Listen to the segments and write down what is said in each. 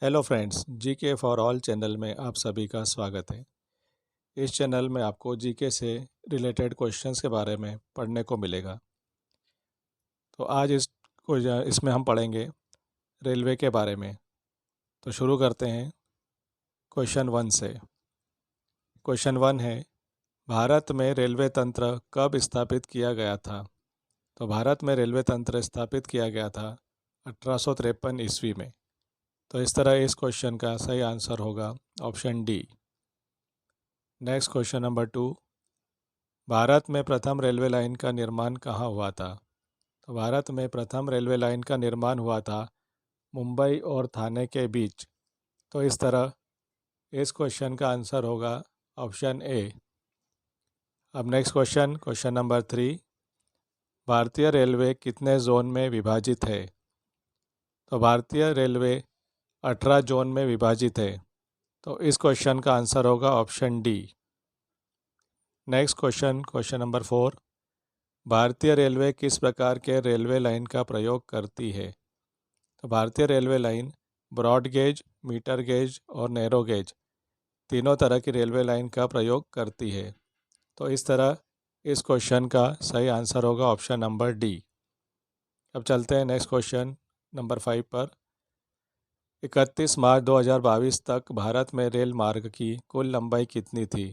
Hello friends, GK for all channel में आप सभी का स्वागत है। इस चैनल में आपको जीके से रिलेटेड क्वेश्चंस के बारे में पढ़ने को मिलेगा। तो आज इसमें हम पढ़ेंगे रेलवे के बारे में। तो शुरू करते हैं क्वेश्चन 1 से। क्वेश्चन 1 है, भारत में रेलवे तंत्र कब स्थापित किया गया था? तो भारत में रेलवे तंत्र स्थापित किया गया था 1853 ईस्वी में। तो इस तरह इस क्वेश्चन का सही आंसर होगा option D. Next question number 2, Bharat में प्रथम रेलवे लाइन का निर्माण कहाँ हुआ था? तो भारत में प्रथम रेलवे लाइन का निर्माण हुआ था मुंबई और थाने के बीच। तो इस तरह इस क्वेश्चन का आंसर होगा ऑप्शन ए। अब नेक्स्ट क्वेश्चन नंबर 3, भारतीय रेलवे कितने जोन में विभाजित है? तो भारतीय रेलवे 18 जोन में विभाजित है। तो इस क्वेश्चन का आंसर होगा option D. Next question number 4, भारतीय रेलवे किस प्रकार के रेलवे लाइन का प्रयोग करती है? तो भारतीय railway line broad gauge, metre gauge और नैरो गेज तीनों तरह की रेलवे लाइन का प्रयोग करती है। तो इस तरह इस क्वेश्चन का सही आंसर होगा ऑप्शन नंबर डी। अब चलते हैं नेक्स्ट क्वेश्चन नंबर 5 पर। 31 मार्च 2022 तक भारत में रेल मार्ग की कुल लंबाई कितनी थी?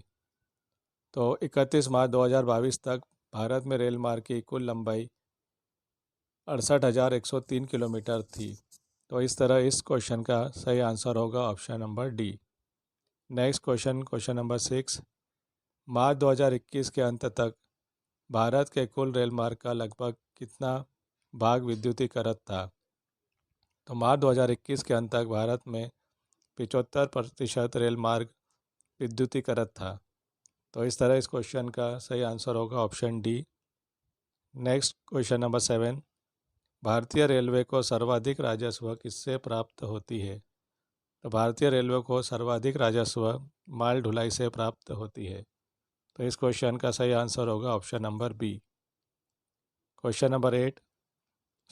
तो 31 मार्च 2022 तक भारत में रेल मार्ग की कुल लंबाई 68,103 किलोमीटर थी। तो इस तरह इस क्वेश्चन का सही आंसर होगा option number D. Next question number 6, मार्च 2021 के अंत तक भारत के कुल रेल मार्ग का लगभग कितना भाग विद्युतीकृत था? तो मार्च 2021 के अंत तक भारत में 75% रेल मार्ग विद्युतीकृत था। तो इस तरह इस क्वेश्चन का सही आंसर होगा option D. Next question number 7, भारतीय रेलवे को सर्वाधिक राजस्व किससे प्राप्त होती है? तो भारतीय रेलवे को सर्वाधिक राजस्व माल ढुलाई से प्राप्त होती है। तो इस क्वेश्चन का सही आंसर होगा option number B. Question number 8,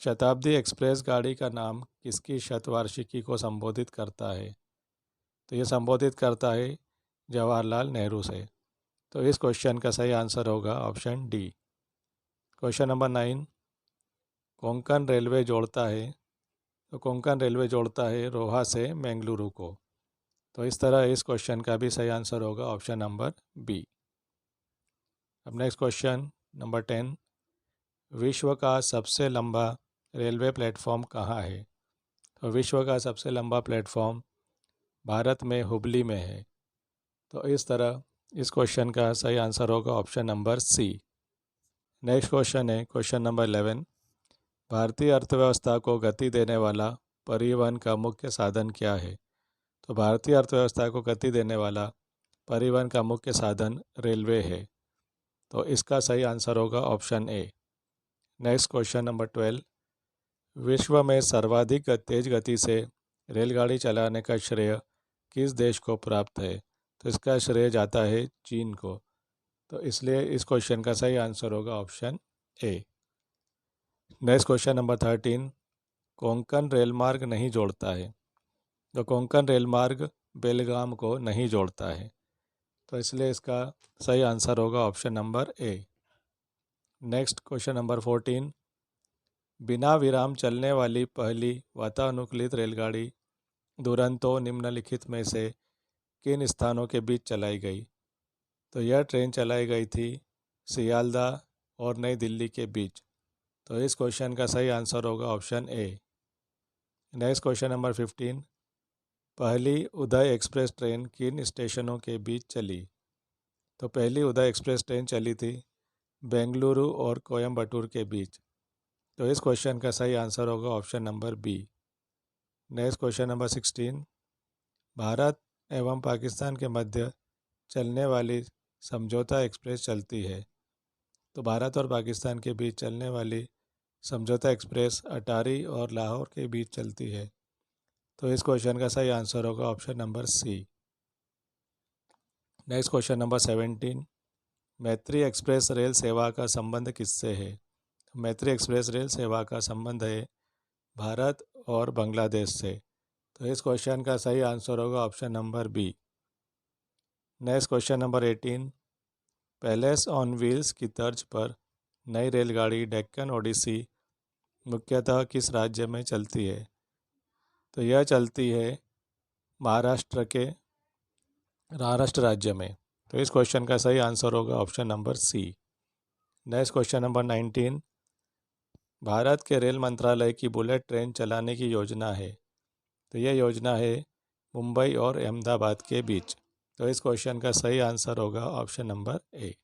Shatabdi express गाड़ी का नाम किसकी शतवार्षिकी को संबोधित करता है? तो ये संबोधित करता है जवाहरलाल नेहरू से। तो इस क्वेश्चन का सही आंसर होगा option D. Question number 9, Konkan railway जोड़ता है तो कोंकण रेलवे जोड़ता है रोहा से बेंगलुरु को। तो इस तरह इस क्वेश्चन का भी सही आंसर होगा ऑप्शन नंबर बी। अब नेक्स्ट क्वेश्चन नंबर 10, विश्व का सबसे लंबा रेलवे प्लेटफॉर्म कहाँ है? तो विश्व का सबसे लंबा प्लेटफॉर्म भारत में हुबली में है। तो इस तरह इस क्वेश्चन का सही आंसर होगा option number C. Next question है क्वेश्चन नंबर 11, भारतीय अर्थव्यवस्था को गति देने वाला परिवहन का मुख्य साधन क्या है? तो भारतीय अर्थव्यवस्था को गति देने वाला परिवहन का मुख्य साधन रेलवे है। तो इसका सही आंसर होगा option A. Next question number 12, विश्व में सर्वाधिक तेज गति से रेलगाड़ी चलाने का श्रेय किस देश को प्राप्त है? तो इसका श्रेय जाता है चीन को। तो इसलिए इस क्वेश्चन का सही आंसर होगा option A. Next question number 13, Konkan रेलमार्ग नहीं जोड़ता है। तो कोंकण रेलमार्ग बेलगाम को नहीं जोड़ता है। तो इसलिए इसका सही आंसर होगा option number A. Next question number 14, बिना विराम चलने वाली पहली वातानुकूलित रेलगाड़ी दुरंतो निम्नलिखित में से किन स्थानों के बीच चलाई गई? तो यह ट्रेन चलाई गई थी सियालदह और नई दिल्ली के बीच। तो इस क्वेश्चन का सही आंसर होगा option A. Next question number 15, पहली उदय एक्सप्रेस ट्रेन किन स्टेशनों के बीच चली? तो पहली उदय एक्सप्रेस ट्रेन चली थी बेंगलुरु और कोयम्बटूर के बीच। तो इस क्वेश्चन का सही आंसर होगा option number B. Next question number 16, भारत एवं पाकिस्तान के मध्य चलने वाली समझौता एक्सप्रेस चलती है। तो भारत और पाकिस्तान के बीच चलने वाली समझौता एक्सप्रेस अटारी और लाहौर के बीच चलती है। तो इस क्वेश्चन का सही आंसर होगा option number C. Next question number 17, Maitri express rail सेवा का संबंध किससे है? तो मैत्री एक्सप्रेस रेल सेवा का संबंध है भारत और बांग्लादेश से। तो इस क्वेश्चन का सही आंसर होगा option number B. Next question number 18, palace on wheels की तर्ज पर नई रेलगाड़ी डेक्कन ओडिसी मुख्यतः किस राज्य में चलती है? तो यह चलती है महाराष्ट्र राज्य में। तो इस क्वेश्चन का सही आंसर होगा option number C. Next question number 19, भारत के रेल मंत्रालय की बुलेट ट्रेन चलाने की योजना है। तो यह योजना है मुंबई और अहमदाबाद के बीच। तो इस क्वेश्चन का सही आंसर होगा option number A.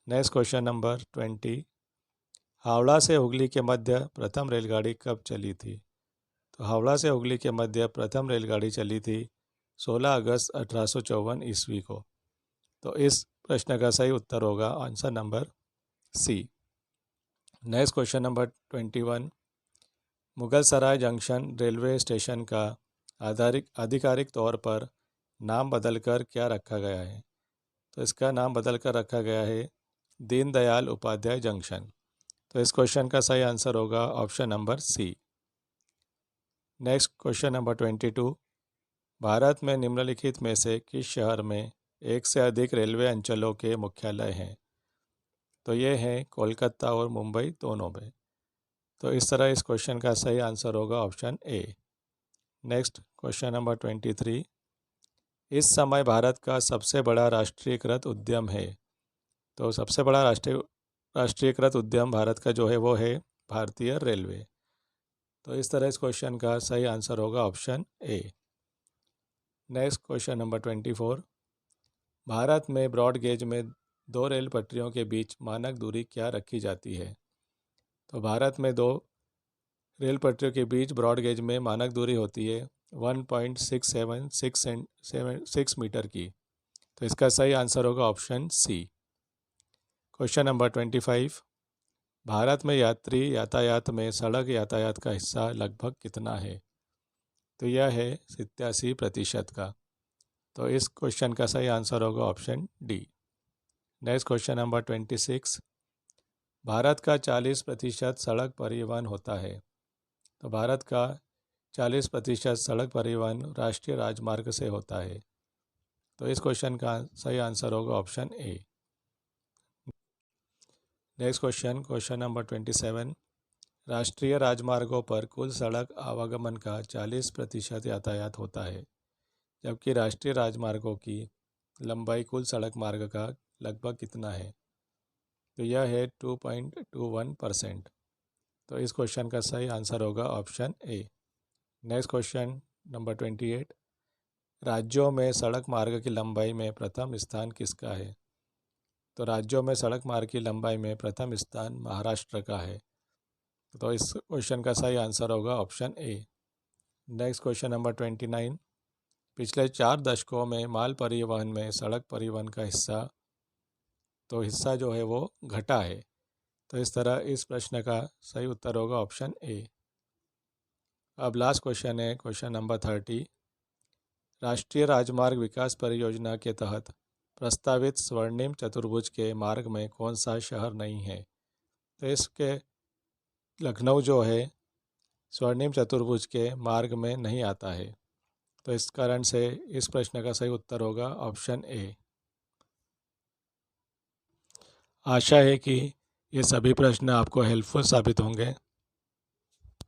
Next question number 20, Howrah से हुगली के मध्य प्रथम रेलगाड़ी कब चली थी? तो हावड़ा से हुगली के मध्य प्रथम रेलगाड़ी चली थी 16 अगस्त 1854 ईस्वी को। तो इस प्रश्न का सही उत्तर होगा answer number C. Next question number 21, Mughal Sarai junction railway station का आधिकारिक तौर पर नाम बदलकर क्या रखा गया है? तो इसका नाम बदलकर रखा गया है दीनदयाल उपाध्याय जंक्शन। तो इस क्वेश्चन का सही आंसर होगा option number C. Next question number 22, भारत में निम्नलिखित में से किस शहर में एक से अधिक रेलवे अंचलों के मुख्यालय हैं? तो ये हैं कोलकाता और मुंबई दोनों में। तो इस तरह इस क्वेश्चन का सही आंसर होगा option A. Next question number 23, इस समय भारत का सबसे बड़ा राष्ट्रीयकृत उद्यम है। तो सबसे बड़ा राष्ट्रीयकृत उद्यम भारत का जो है वो है भारतीय रेलवे। तो इस तरह इस क्वेश्चन का सही आंसर होगा option A. Next question number 24, Bharat में ब्रॉड गेज में दो रेल पटरियों के बीच मानक दूरी क्या रखी जाती है? तो भारत में दो रेल पटरियों के बीच ब्रॉड गेज में मानक दूरी होती है 1.676 मीटर की। तो इसका सही आंसर होगा ऑप्शन सी। क्वेश्चन नंबर 25, भारत में यात्री यातायात में सड़क यातायात का हिस्सा लगभग कितना है? तो यह है 87% का। तो इस क्वेश्चन का सही आंसर होगा option D. Next question number 26, Bharat का 40% सड़क परिवहन होता है। तो भारत का 40% सड़क परिवहन राष्ट्रीय राजमार्ग से होता है। तो इस क्वेश्चन का सही आंसर होगा option A. Next question number 27, राष्ट्रीय राजमार्गों पर कुल सड़क आवागमन का 40% यातायात होता है, जबकि राष्ट्रीय राजमार्गों की लंबाई कुल सड़क मार्ग का लगभग कितना है? तो यह है 2.21%। तो इस क्वेश्चन का सही आंसर होगा option A. Next question number 28, राज्यों में सड़क मार्ग की लंबाई में प्रथम स्थान किसका है? तो राज्यों में सड़क मार्ग की लंबाई में प्रथम स्थान महाराष्ट्र का है। तो इस क्वेश्चन का सही आंसर होगा option A. Next question number 29, पिछले 4 दशकों में माल परिवहन में सड़क परिवहन का हिस्सा जो है वो घटा है। तो इस तरह इस प्रश्न का सही उत्तर होगा ऑप्शन ए। अब लास्ट क्वेश्चन है क्वेश्चन नंबर 30, राष्ट्रीय राजमार्ग विकास परियोजना के तहत प्रस्तावित स्वर्णिम चतुर्भुज के मार्ग में कौन सा शहर नहीं है? तो इसके लखनऊ जो है स्वर्णिम चतुर्भुज के मार्ग में नहीं आता है। तो इस कारण से इस प्रश्न का सही उत्तर होगा ऑप्शन ए। आशा है कि ये सभी प्रश्न आपको हेल्पफुल साबित होंगे।